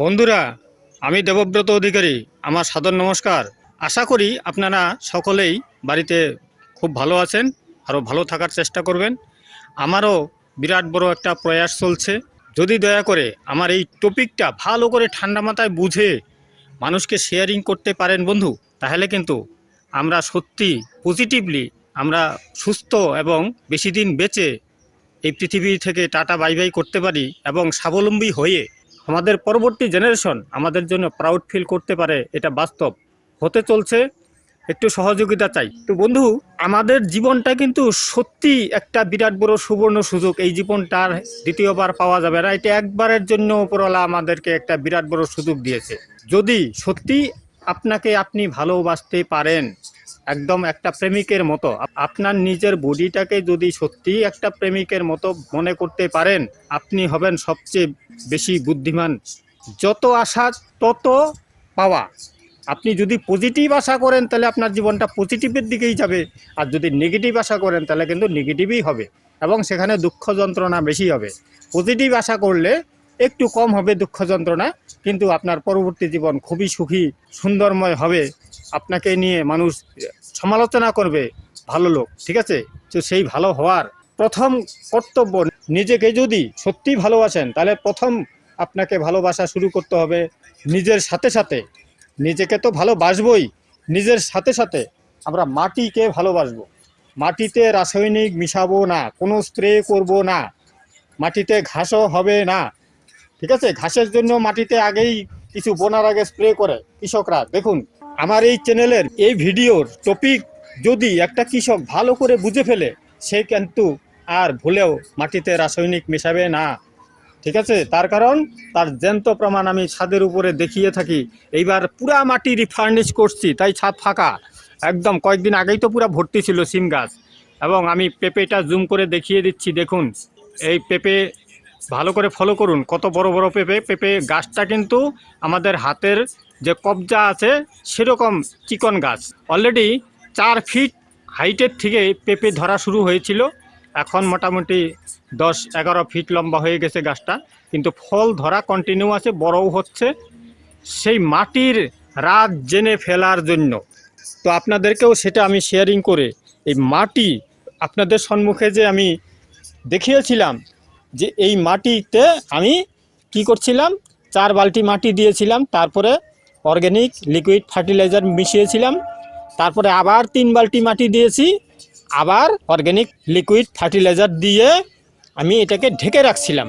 বন্ধুরা, আমি দেবব্রত অধিকারী। আমার সাদর নমস্কার। আশা করি আপনারা সকলেই বাড়িতে খুব ভালো আছেন, আরও ভালো থাকার চেষ্টা করবেন। আমারও বিরাট বড় একটা প্রয়াস চলছে। যদি দয়া করে আমার এই টপিকটা ভালো করে ঠান্ডা মাথায় বুঝে মানুষকে শেয়ারিং করতে পারেন বন্ধু, তাহলে কিন্তু আমরা সত্যি পজিটিভলি আমরা সুস্থ এবং বেশি দিন বেঁচে এই পৃথিবী থেকে টাটা বাই বাই করতে পারি এবং স্বাবলম্বী হয়ে আমাদের পরবর্তী জেনারেশন আমাদের জন্য প্রাউড ফিল করতে পারে। এটা বাস্তব হতে চলছে। একটু সহযোগিতা চাই। তো বন্ধু, আমাদের জীবনটা কিন্তু সত্যি একটা বিরাট বড় সুবর্ণ সুযোগ। এই জীবনটার দ্বিতীয়বার পাওয়া যাবে না। এটা একবারের জন্য উপরওয়ালা আমাদেরকে একটা বিরাট বড় সুযোগ দিয়েছে। যদি সত্যি আপনাকে আপনি ভালোবাসতে পারেন, একদম একটা প্রেমিকের মতো, আপনার নিজের বডিটাকে যদি সত্যি একটা প্রেমিকের মতো মনে করতে পারেন, আপনি হবেন সবচেয়ে বেশি বুদ্ধিমান। যত আশা তত পাওয়া। আপনি যদি পজিটিভ আশা করেন তাহলে আপনার জীবনটা পজিটিভের দিকেই যাবে, আর যদি নেগেটিভ আশা করেন তাহলে কিন্তু নেগেটিভই হবে এবং সেখানে দুঃখ যন্ত্রণা বেশি হবে। পজিটিভ আশা করলে একটু কম হবে দুঃখ যন্ত্রণা, কিন্তু আপনার পরবর্তী জীবন খুবই সুখী সুন্দরময় হবে। আপনাকে নিয়ে মানুষ সমালোচনা করবে, ভালো লোক, ঠিক আছে? তো সেই ভালো হওয়ার প্রথম কর্তব্য, নিজেকে যদি সত্যি ভালোবাসেন তাহলে প্রথম আপনাকে ভালোবাসা শুরু করতে হবে নিজের সাথে সাথে। নিজেকে তো ভালোবাসবই, নিজের সাথে সাথে আমরা মাটিকে ভালোবাসবো। মাটিতে রাসায়নিক মিশাবো না, কোনো স্প্রে করব না, মাটিতে ঘাসও হবে না, ঠিক আছে? ঘাসের জন্য মাটিতে আগেই কিছু বোনার আগে স্প্রে করে কৃষকরা। দেখুন, আমার এই চ্যানেলের এই ভিডিওর টপিক যদি একটা কৃষক ভালো করে বুঝে ফেলে, সে কিন্তু আর ভুলেও মাটিতে রাসায়নিক মেশাবে না, ঠিক আছে? তার কারণ তার জ্যান্ত প্রমাণ আমি ছাদের উপরে দেখিয়ে থাকি। এইবার পুরা মাটি রিফার্নিশ করছি, তাই ছাদ ফাঁকা একদম। কয়েকদিন আগেই তো পুরা ভর্তি ছিল সিম গাছ। এবং আমি পেঁপেটা জুম করে দেখিয়ে দিচ্ছি, দেখুন এই পেঁপে। ভালো করে ফলো করুন, কত বড় বড় পেঁপে। পেঁপে গাছটা কিন্তু আমাদের হাতের যে কবজা আছে সেরকম চিকন গাছ। অলরেডি 4 ফিট হাইটের থেকে পেঁপে ধরা শুরু হয়েছিল, এখন মোটামুটি 10-11 ফিট লম্বা হয়ে গেছে গাছটা, কিন্তু ফল ধরা কন্টিনিউ আছে, বড়ও হচ্ছে। সেই মাটির রাজ জেনে ফেলার জন্য তো আপনাদেরকেও সেটা আমি শেয়ারিং করে এই মাটি আপনাদের সম্মুখে যে আমি দেখিয়েছিলাম, যে এই মাটিতে আমি কি করছিলাম, 4 বালতি মাটি দিয়েছিলাম, তারপরে অর্গ্যানিক লিকুইড ফার্টিলাইজার মিশিয়েছিলাম, তারপরে আবার 3 বালতি মাটি দিয়েছি, আবার অর্গ্যানিক লিকুইড ফার্টিলাইজার দিয়ে আমি এটাকে ঢেকে রাখছিলাম।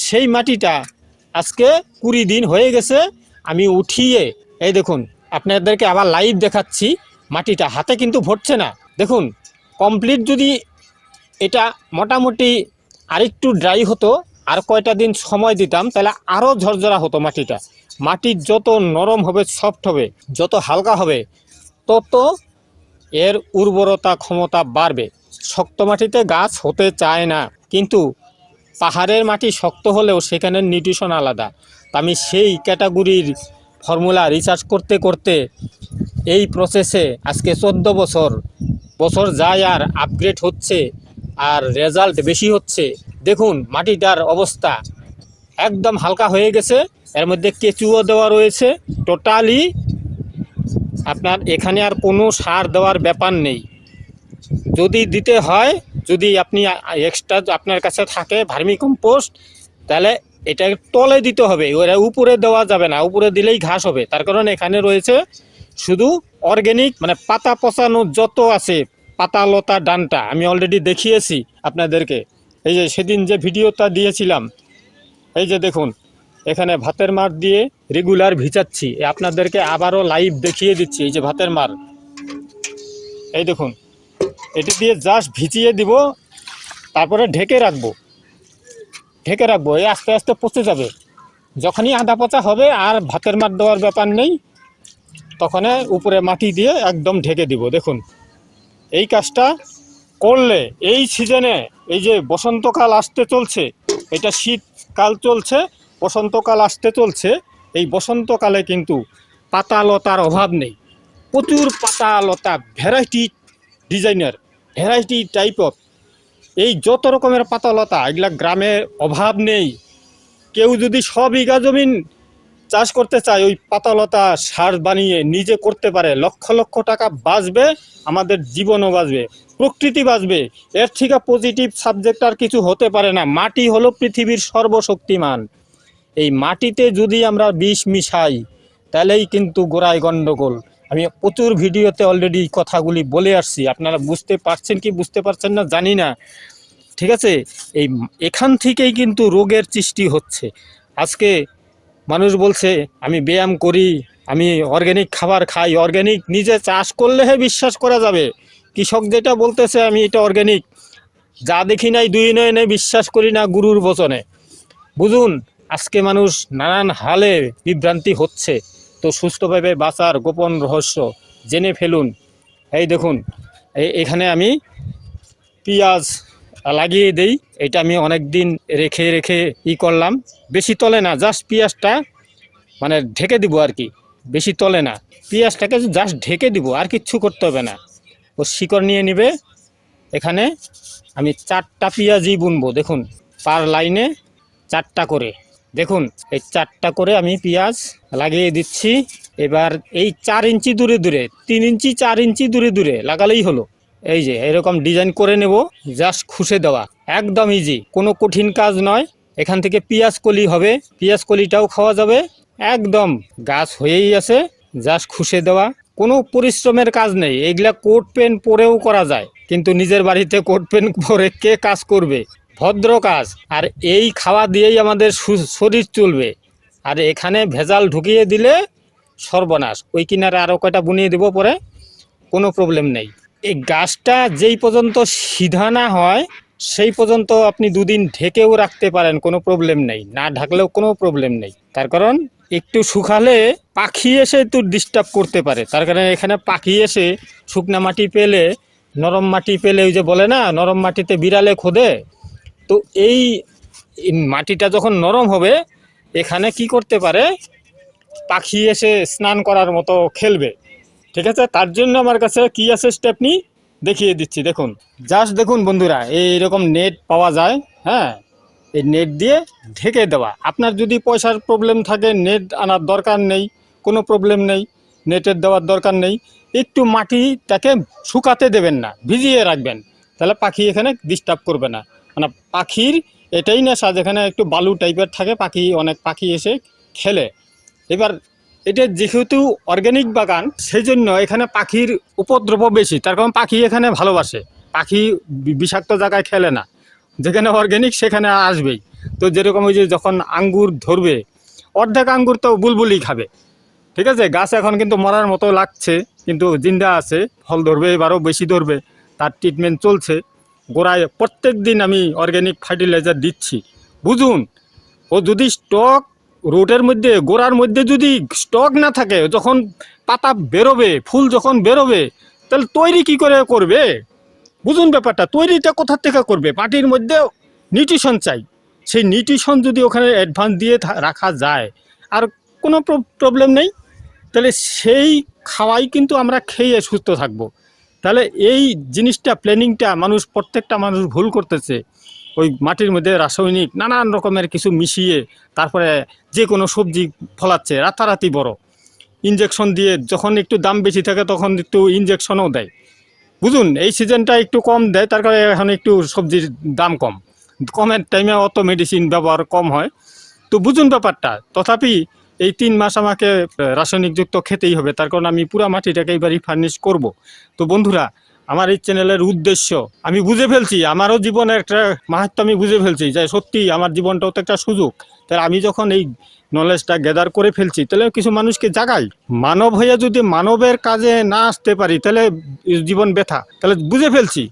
সেই মাটিটা আজকে 20 দিন হয়ে গেছে, আমি উঠিয়ে এই দেখুন আপনাদেরকে আবার লাইভ দেখাচ্ছি। মাটিটা হাতে কিন্তু ভরছে না, দেখুন কমপ্লিট। যদি এটা মোটামুটি আরেকটু ড্রাই হতো, আর কয়টা দিন সময় দিতাম, তাহলে আরও ঝরঝরা হতো মাটিটা। মাটি যত নরম হবে, সফট হবে, যত হালকা হবে, তত এর উর্বরতা ক্ষমতা বাড়বে। শক্ত মাটিতে গাছ হতে চায় না, কিন্তু পাহাড়ের মাটি শক্ত হলেও সেখানে নিউট্রিশন আলাদা। আমি সেই ক্যাটাগরির ফর্মুলা রিসার্চ করতে করতে এই প্রসেসে আজকে 14 বছর যায়, আর আপগ্রেড হচ্ছে, আর রেজাল্ট বেশি হচ্ছে। দেখুন মাটিটার অবস্থা একদম হালকা হয়ে গেছে, এর মধ্যে কেঁচুও দেওয়া রয়েছে। টোটালি আপনার এখানে আর কোনো সার দেওয়ার ব্যাপার নেই। যদি দিতে হয়, যদি আপনি এক্সট্রা আপনার কাছে থাকে ভার্মি কম্পোস্ট, তাহলে এটা তলে দিতে হবে, ওরা উপরে দেওয়া যাবে না, উপরে দিলেই ঘাস হবে। তার কারণ এখানে রয়েছে শুধু অর্গ্যানিক, মানে পাতা পচানো যত আছে, পাতা লতা ডানটা আমি অলরেডি দেখিয়েছি আপনাদেরকে। এই যে সেদিন যে ভিডিওটা দিয়েছিলাম, এই যে দেখুন এখানে ভাতের মার দিয়ে রেগুলার ভিজাচ্ছি, আপনাদেরকে আবারও লাইভ দেখিয়ে দিচ্ছি। এই যে ভাতের মার, এই দেখুন, এটা দিয়ে জাস্ট ভিজিয়ে দিব, তারপরে ঢেকে রাখবো। এই আস্তে আস্তে পচে যাবে। যখনই আধা পচা হবে আর ভাতের মার দেওয়ার ব্যাপার নেই, তখন উপরে মাটি দিয়ে একদম ঢেকে দিব। দেখুন এই কাজটা করলে এই সিজনে, এই যে বসন্তকাল আসতে চলছে, এটা শীতকাল চলছে, বসন্তকাল আসতে চলছে, এই বসন্তকালে কিন্তু পাতা লতার অভাব নেই। প্রচুর পাতা লতা, ভ্যারাইটি ডিজাইনের, ভ্যারাইটি টাইপ অফ, এই যত রকমের পাতা লতা, এগুলা গ্রামে অভাব নেই। কেউ যদি 100 বিঘা জমিন চাষ করতে চায় ওই পাতালতা সার বানিয়ে নিজে করতে পারে, লক্ষ লক্ষ টাকা বাঁচবে, আমাদের জীবনও বাঁচবে, প্রকৃতি বাঁচবে। এর থেকে পজিটিভ সাবজেক্ট আর কিছু হতে পারে না। মাটি হলো পৃথিবীর সর্বশক্তিমান। এই মাটিতে যদি আমরা বিষ মিশাই তাহলেই কিন্তু গোড়ায় গণ্ডগোল। আমি প্রচুর ভিডিওতে অলরেডি কথাগুলি বলে আসছি, আপনারা বুঝতে পারছেন কি বুঝতে পারছেন না জানি না, ঠিক আছে। এখান থেকেই কিন্তু রোগের সৃষ্টি হচ্ছে। আজকে মানুষ বলছে আমি ব্যায়াম করি, আমি অর্গ্যানিক খাবার খাই, অর্গ্যানিক নিজে চাষ করলে বিশ্বাস করা যাবে। কৃষক যেটা বলতেছে আমি এটা অর্গ্যানিক, যা দেখি নাই দুই নয়নে বিশ্বাস করি না গুরুর বচনে। বুঝুন, আজকে মানুষ নানান হালে বিভ্রান্তি হচ্ছে। তো সুস্থভাবে বাঁচার গোপন রহস্য জেনে ফেলুন। এই দেখুন, এখানে আমি পেঁয়াজ লাগিয়ে দেই। এটা আমি অনেক দিন রেখে রেখে করলাম। বেশি তলে না, জাস্ট পেঁয়াজটা মানে ঢেকে দিব আর কি, বেশি তলে না, পেঁয়াজটাকে জাস্ট ঢেকে দিব, আর কিচ্ছু করতে হবে না। ও শিকড় নিয়ে নিবে। এখানে আমি 4টা পেঁয়াজই বুনবো। দেখুন, পার লাইনে 4টা করে, দেখুন এই 4টা করে আমি পেঁয়াজ লাগিয়ে দিচ্ছি। এবার এই 4 ইঞ্চি দূরে দূরে, 3 ইঞ্চি 4 ইঞ্চি দূরে দূরে লাগালেই হলো। এই যে এরকম ডিজাইন করে নেব, জাস্ট খুশে দেওয়া, একদম ইজি, কোনো কঠিন কাজ নয়। এখান থেকে পেঁয়াজ কলি হবে, পেঁয়াজ কলিটাও খাওয়া যাবে। একদম গাছ হয়েই আছে, জাস্ট খুশে দেওয়া, কোনো পরিশ্রমের কাজ নেই। এগুলা কোট পেন পরেও করা যায়, কিন্তু নিজের বাড়িতে কোট পেন পরে কে কাজ করবে? ভদ্র কাজ। আর এই খাওয়া দিয়েই আমাদের শরীর চলবে। আর এখানে ভেজাল ঢুকিয়ে দিলে সর্বনাশ। ওই কিনারে আরও কয়টা বুনিয়ে দেবো পরে, কোনো প্রবলেম নেই। এই গাছটা যেই পর্যন্ত সিধা না হয় সেই পর্যন্ত আপনি 2 দিন ঢেকেও রাখতে পারেন, কোনো প্রবলেম নেই, না ঢাকলেও কোনো প্রবলেম নেই। তার কারণ একটু শুকালে পাখি এসে একটু ডিস্টার্ব করতে পারে। তার কারণে এখানে পাখি এসে শুকনা মাটি পেলে, নরম মাটি পেলে, ওই যে বলে না নরম মাটিতে বিড়ালে খোদে, তো এই মাটিটা যখন নরম হবে এখানে কি করতে পারে, পাখি এসে স্নান করার মতো খেলবে। ঠিক আছে, তার জন্য আমার কাছে কি আছে স্টেপ নিই দেখিয়ে দিচ্ছি। দেখুন, জাস্ট দেখুন বন্ধুরা, এইরকম নেট পাওয়া যায়। হ্যাঁ, এই নেট দিয়ে ঢেকে দেওয়া। আপনার যদি পয়সার প্রবলেম থাকে নেট আনার দরকার নেই, কোনো প্রবলেম নেই, নেটের দেওয়ার দরকার নেই। একটু মাটিটাকে শুকাতে দেবেন না, ভিজিয়ে রাখবেন, তাহলে পাখি এখানে ডিস্টার্ব করবে না। মানে পাখির এটাই নেশা, যেখানে একটু বালু টাইপের থাকে, অনেক পাখি এসে খেলে। এবার এটা যেহেতু অর্গ্যানিক বাগান, সেই জন্য এখানে পাখির উপদ্রব বেশি। তার কারণ পাখি এখানে ভালোবাসে, পাখি বিষাক্ত জায়গায় খেলে না, যেখানে অর্গ্যানিক সেখানে আসবেই। তো যেরকম ওই যে যখন আঙ্গুর ধরবে, অর্ধেক আঙ্গুর তো বুলবুলি খাবে। ঠিক আছে, গাছ এখন কিন্তু মরার মতো লাগছে, কিন্তু জিন্দা আছে, ফল ধরবে, এবারও বেশি ধরবে। তার ট্রিটমেন্ট চলছে। গোড়ায় প্রত্যেক দিন আমি অর্গ্যানিক ফার্টিলাইজার দিচ্ছি। বুঝুন, ও যদি স্টক রোডের মধ্যে, গোড়ার মধ্যে যদি স্টক না থাকে, যখন পাতা বেরোবে, ফুল যখন বেরোবে, তাহলে তৈরি কি করে করবে? বুঝুন ব্যাপারটা, তৈরিটা কোথা থেকে করবে? মাটির মধ্যে নিউট্রিশন চাই, সেই নিউট্রিশন যদি ওখানে অ্যাডভান্স দিয়ে রাখা যায়, আর কোনো প্রবলেম নেই। তাহলে সেই খাওয়াই কিন্তু আমরা খেয়ে সুস্থ থাকবো। তাহলে এই জিনিসটা, প্ল্যানিংটা প্রত্যেকটা মানুষ ভুল করতেছে। ওই মাটির মধ্যে রাসায়নিক নানান রকমের কিছু মিশিয়ে তারপরে যে কোনো সবজি ফলাচ্ছে, রাতারাতি বড়, ইঞ্জেকশন দিয়ে। যখন একটু দাম বেশি থাকে তখন একটু ইঞ্জেকশনও দেয়। বুঝুন, এই সিজনটা একটু কম দেয়, তার কারণে এখন একটু সবজির দাম কম, কমের টাইমে অত মেডিসিন ব্যবহার কম হয়। তো বুঝুন ব্যাপারটা। তথাপি এই 3 মাস আমাকে রাসায়নিকযুক্ত খেতেই হবে, তার কারণ আমি পুরা মাটিটাকে এবারই ফার্নিশ করব। তো বন্ধুরা, আমার এই চ্যানেলের উদ্দেশ্য আমি বুঝে ফেলছি, আমারও জীবনের একটা মাহাত্ম্য আমি বুঝে ফেলছি, যে সত্যি আমার জীবনটাও তো একটা সুযোগ। তাহলে আমি যখন এই নলেজটা গ্যাদার করে ফেলছি, তাহলে কিছু মানুষকে জাগাই। মানব হয়ে যদি মানবের কাজে না আসতে পারি, তাহলে জীবন ব্যথা। তাহলে বুঝে ফেলছি,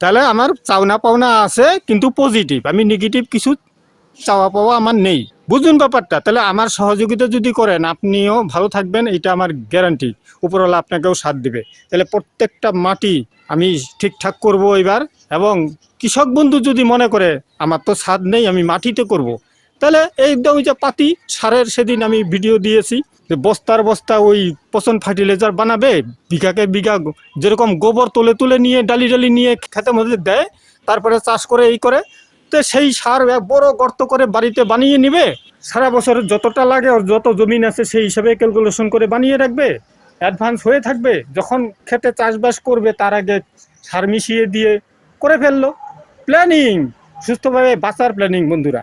তাহলে আমার চাওনা পাওনা আছে, কিন্তু পজিটিভ। আমি নেগেটিভ কিছু চাওয়া পাওয়া আমার নেই। বুঝুন ব্যাপারটা। তাহলে আমার সহযোগিতা যদি করেন, আপনিও ভালো থাকবেন, এটা আমার গ্যারান্টি। উপরওয়ালা আপনাকেও সাথ দিবে। তাহলে প্রত্যেকটা মাটি আমি ঠিকঠাক করব এবার। এবং কৃষক বন্ধু যদি মনে করে আমার তো ছাদ নেই, আমি মাটিতে করব, তাহলে একদম ওই যে পাতি সারের, সেদিন আমি ভিডিও দিয়েছি, যে বস্তার বস্তা ওই পচন ফার্টিলাইজার বানাবে, বিঘাকে বিঘা যেরকম গোবর তুলে তুলে নিয়ে ডালি ডালি নিয়ে খেতের মধ্যে দেয়, তারপরে চাষ করে এই করে, তো সেই সার এক বড় গর্ত করে বাড়িতে বানিয়ে নিবে, সারা বছর যতটা লাগে ওর যত জমিন আছে সেই হিসাবে ক্যালকুলেশন করে বানিয়ে রাখবে, অ্যাডভান্স হয়ে থাকবে, যখন খেতে চাষবাস করবে তার আগে সার মিশিয়ে দিয়ে করে ফেললো। প্ল্যানিং, সুস্থভাবে বাঁচার প্ল্যানিং বন্ধুরা।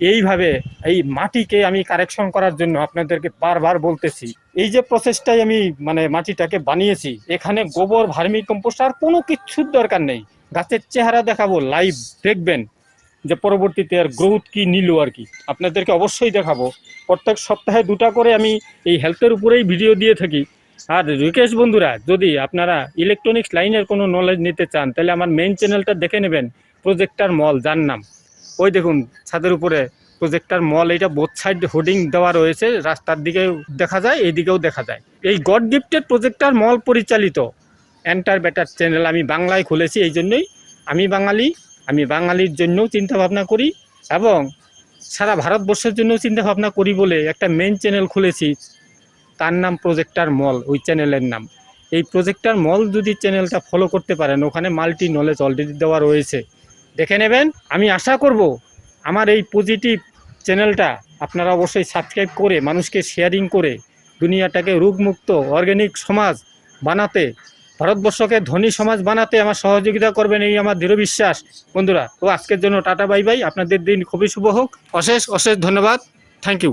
এইভাবে এই মাটিকে আমি কারেকশন করার জন্য আপনাদেরকে বারবার বলতেছি, এই যে প্রসেসটাই আমি মানে মাটিটাকে বানিয়েছি, এখানে গোবর, ভার্মি কম্পোস্ট আর কোনো কিছুর দরকার নেই। গাছের চেহারা দেখাবো, লাইভ দেখবেন যে পরবর্তীতে আর গ্রোথ কি নিল আর কি, আপনাদেরকে অবশ্যই দেখাবো। প্রত্যেক সপ্তাহে 2টা করে আমি এই হেলথের উপরেই ভিডিও দিয়ে থাকি। আর রিকোয়েস্ট বন্ধুরা, যদি আপনারা ইলেকট্রনিক্স লাইনের কোনো নলেজ নিতে চান তাহলে আমার মেইন চ্যানেলটা দেখে নেবেন, প্রজেক্টর মল যার নাম। ওই দেখুন ছাদের উপরে প্রজেক্টর মল, এটা বোথ সাইড হোর্ডিং দেওয়া রয়েছে, রাস্তার দিকে দেখা যায়, এইদিকেও দেখা যায়। এই গড গিফটেড প্রজেক্টর মল পরিচালিত এন্টার বেটার চ্যানেল আমি বাংলায় খুলেছি, এই জন্যই আমি বাঙালি, আমি বাঙালির জন্য চিন্তা ভাবনা করি এবং সারা ভারতবর্ষের জন্য চিন্তা ভাবনা করি বলে একটা মেইন চ্যানেল খুলেছি, তার নাম প্রজেক্টর মল, ওই চ্যানেলের নাম। এই প্রজেক্টর মল যদি চ্যানেলটা ফলো করতে পারেন, ওখানে মাল্টি নলেজ অলরেডি দেওয়া রয়েছে, দেখে নেবেন। আমি আশা করব আমার এই পজিটিভ চ্যানেলটা আপনারা অবশ্যই সাবস্ক্রাইব করে মানুষকে শেয়ারিং করে দুনিয়াটাকে রোগমুক্ত অর্গানিক সমাজ বানাতে, ভারতবর্ষকে ধনী সমাজ বানাতে আমার সহযোগিতা করবেন, এই আমার দৃঢ় বিশ্বাস বন্ধুরা। তো আজকের জন্য টাটা বাই বাই, আপনাদের দিন খুবই শুভ হোক, অশেষ অশেষ ধন্যবাদ, থ্যাংক ইউ।